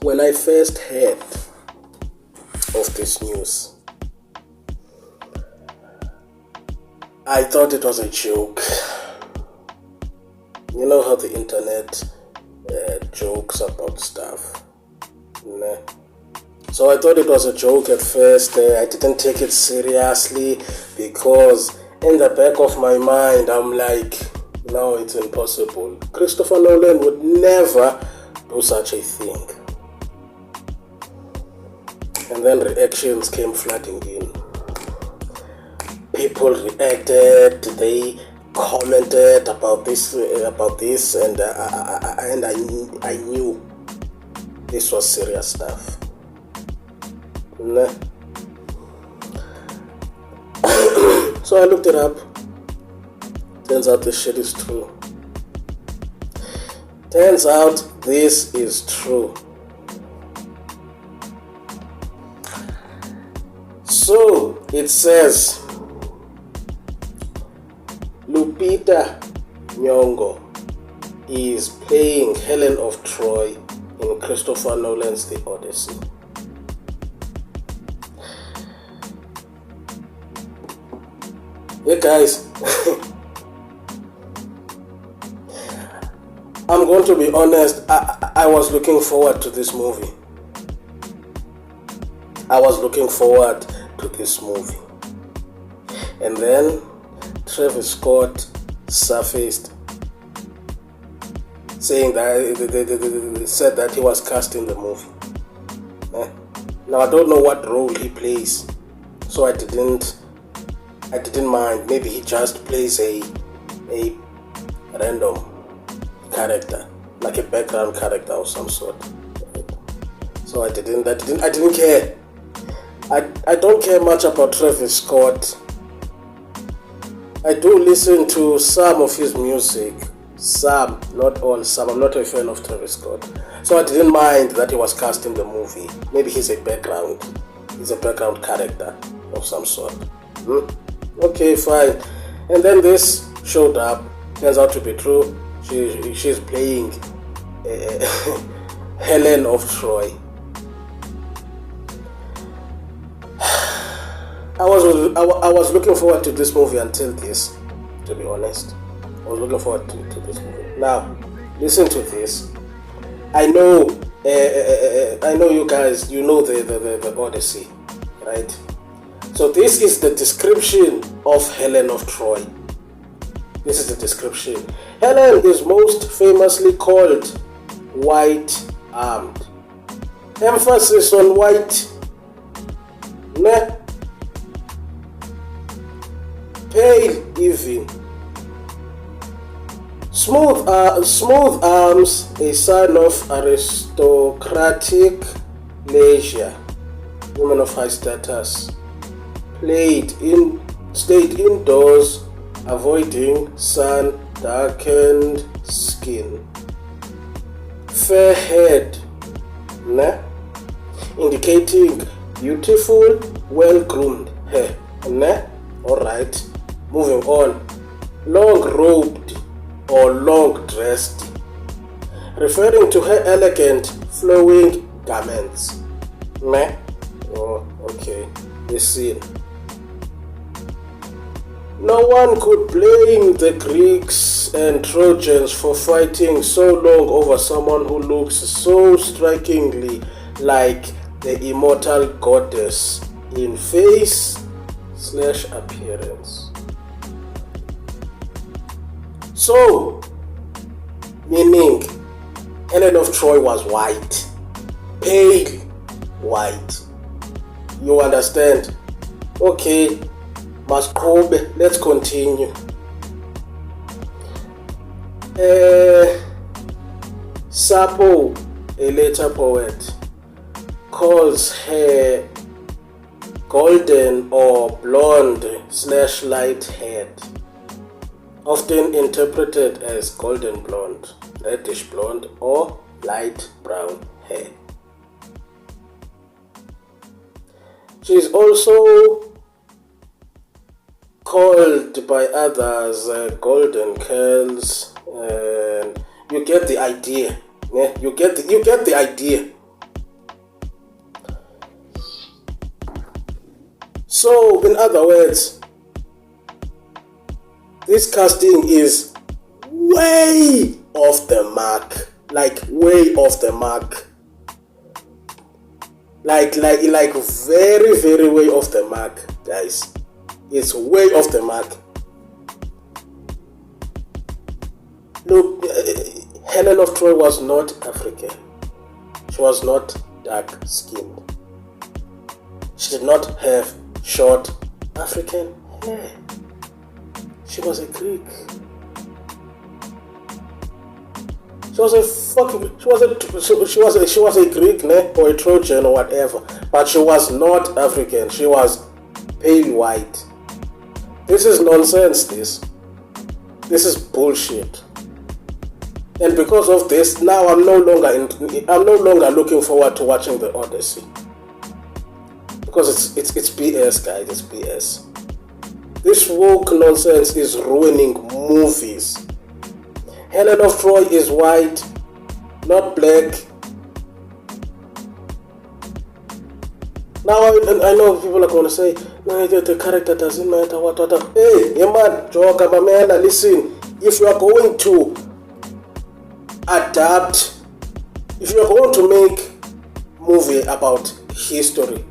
When I first heard of this news, I thought it was a joke. You know how the internet jokes about stuff. Né? So I thought it was a joke at first. I didn't take it seriously because in the back of my mind, I'm like, no, it's impossible. Christopher Nolan would never do such a thing. And then reactions came flooding in. People reacted, they commented about this, and I knew this was serious stuff. Nah. So I looked it up. Turns out this shit is true. Turns out this is true. So it says Lupita Nyong'o is playing Helen of Troy in Christopher Nolan's The Odyssey. Hey guys, I'm going to be honest, I was looking forward to this movie. And then Travis Scott surfaced saying that they said that he was cast in the movie. Now I don't know what role he plays, so I didn't mind. Maybe he just plays a random character, like a background character of some sort. So I didn't care. I don't care much about Travis Scott. I do listen to some of his music. Some, not all, some. I'm not a fan of Travis Scott. So I didn't mind that he was cast in the movie. Maybe he's a background character of some sort. Okay, fine. And then this showed up. Turns out to be true. She's playing Helen of Troy. I was looking forward to this movie until this, to be honest. I was looking forward to this movie. Now, listen to this. I know you guys, you know the Odyssey, right? So this is the description of Helen of Troy. This is the description. Helen is most famously called white-armed. Emphasis on white. Nah. Pale even. Smooth arms, a sign of aristocratic leisure. Women of high status. Stayed indoors, avoiding sun-darkened skin. Fair head, nah? Indicating beautiful, well-groomed hair. Nah? Alright. Moving on. Long-robed or long-dressed, referring to her elegant, flowing garments. Meh? Oh, okay. The scene. No one could blame the Greeks and Trojans for fighting so long over someone who looks so strikingly like the immortal goddess in face/appearance. So, meaning Helen of Troy was white, pale white. You understand? Okay, Maskobe, let's continue. Sappho, a later poet, calls her golden or blonde/light haired, often interpreted as golden blonde, reddish blonde, or light brown hair. She is also called by others golden curls, and you get the idea. Yeah? You get the idea. So, in other words, this casting is way off the mark. Like, way off the mark. Like very, very way off the mark, guys. It's way off the mark. Look, Helen of Troy was not African. She was not dark-skinned. She did not have short African hair. She was a Greek. She was a Greek, ne? Or a Trojan or whatever. But she was not African. She was pale white. This is nonsense, this. This is bullshit. And because of this, now I'm no longer looking forward to watching the Odyssey. Because it's BS, guys, it's BS. This woke nonsense is ruining movies. Helen of Troy is white, not black. Now I know people are going to say, no, the character doesn't matter, what. Hey, man, joke, my man, listen. If you are going to adapt, if you are going to make movie about history,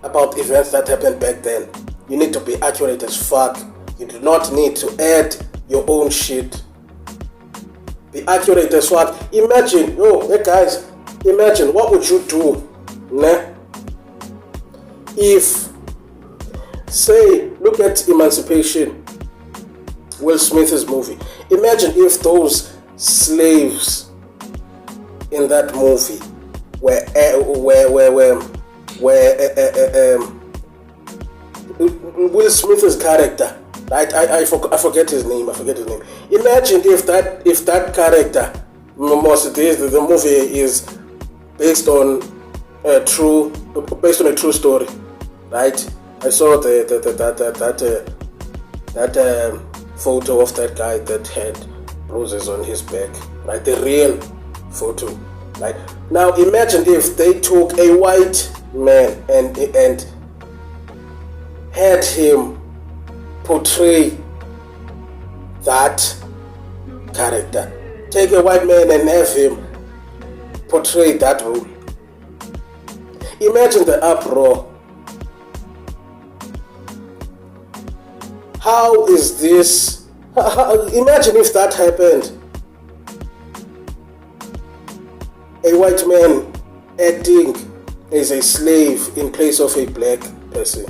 about events that happened back then, you need to be accurate as fuck. You do not need to add your own shit. Be accurate as fuck. Imagine, hey guys, imagine what would you do, né? If, say, look at Emancipation, Will Smith's movie. Imagine if those slaves in that movie were Will Smith's character, right? I forget his name. Imagine if that character, the movie is based on a true story, right? I saw that photo of that guy that had bruises on his back, right? The real photo, right? Now imagine if they took a white man and had him portray that character. Take a white man and have him portray that role. Imagine the uproar. How is this? Imagine if that happened. A white man acting as a slave in place of a black person,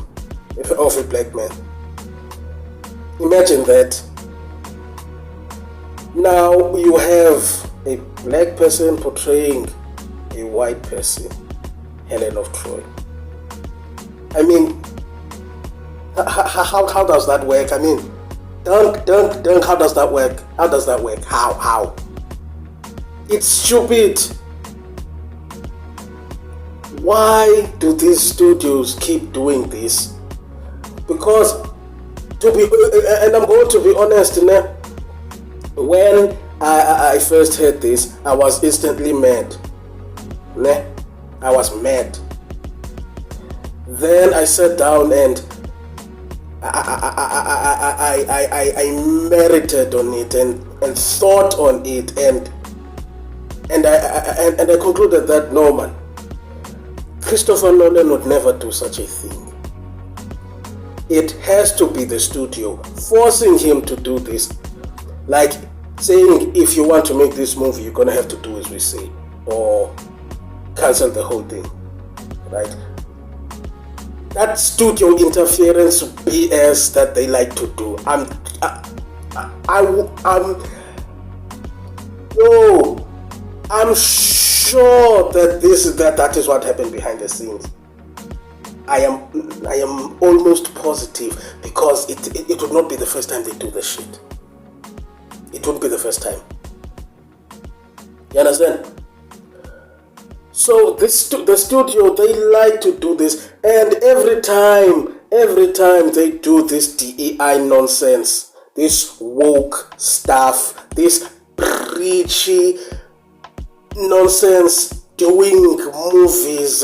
of a black man. Imagine that. Now you have a black person portraying a white person, Helen of Troy. I mean, how does that work? I mean, dunk, how does that work? How does that work? How? It's stupid. Why do these studios keep doing this? Because, and I'm going to be honest, when I first heard this, I was instantly mad. I was mad. Then I sat down and I meditated on it and thought on it and I concluded that no, man, Christopher Nolan would never do such a thing. It has to be the studio forcing him to do this, like saying, if you want to make this movie, you're gonna have to do as we say, or cancel the whole thing, right? That studio interference BS that they like to do. I'm sure that that is what happened behind the scenes. I am almost positive, because it would not be the first time they do this shit. It wouldn't be the first time. You understand? So the studio, they like to do this, and every time they do this DEI nonsense, this woke stuff, this preachy nonsense, doing movies,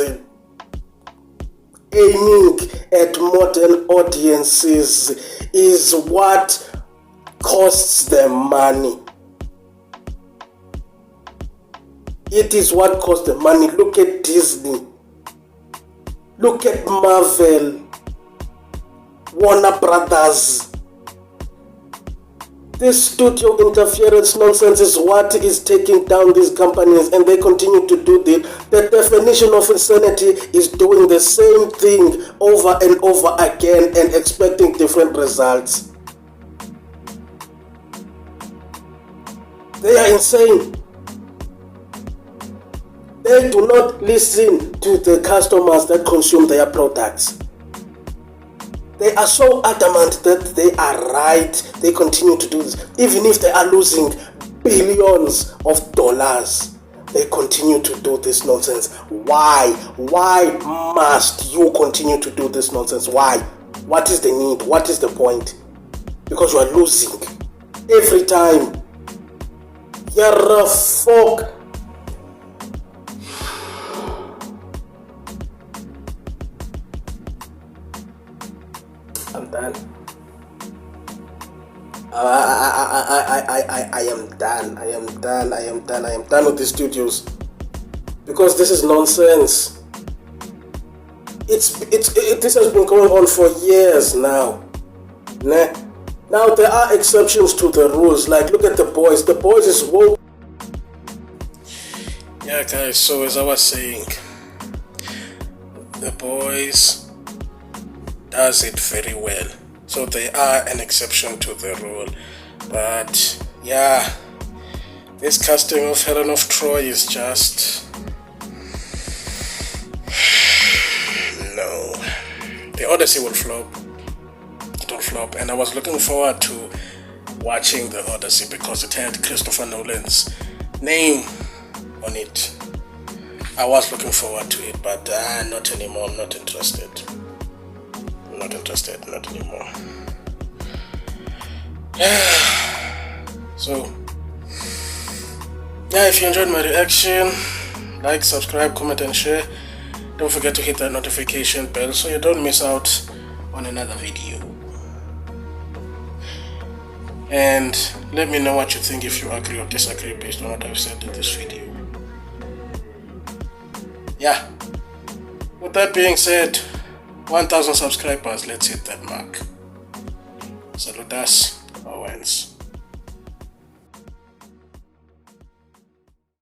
aiming at modern audiences is what costs them money. It is what costs them money. Look at Disney. Look at Marvel. Warner Brothers. This studio interference nonsense is what is taking down these companies, and they continue to do this. The definition of insanity is doing the same thing over and over again and expecting different results. They are insane. They do not listen to the customers that consume their products. They are so adamant that they are right. They continue to do this. Even if they are losing billions of dollars, they continue to do this nonsense. Why? Why must you continue to do this nonsense? Why? What is the need? What is the point? Because you are losing every time. You're a fuck. I'm done. I am done. I am done. I am done. I am done with the studios, because this is nonsense. This has been going on for years now. Nah. Now there are exceptions to the rules. Like, look at The Boys. The Boys is woke. Yeah, guys. So as I was saying, The Boys does it very well. So they are an exception to the rule. But yeah, this casting of Helen of Troy is just no. The Odyssey will flop. It will flop. And I was looking forward to watching the Odyssey because it had Christopher Nolan's name on it. I was looking forward to it, but not anymore. I'm not interested. Not interested, not anymore. So, yeah, if you enjoyed my reaction, like, subscribe, comment, and share. Don't forget to hit that notification bell so you don't miss out on another video. And let me know what you think, if you agree or disagree based on what I've said in this video. Yeah, with that being said, 1,000 subscribers, let's hit that mark. Saludas, Owens.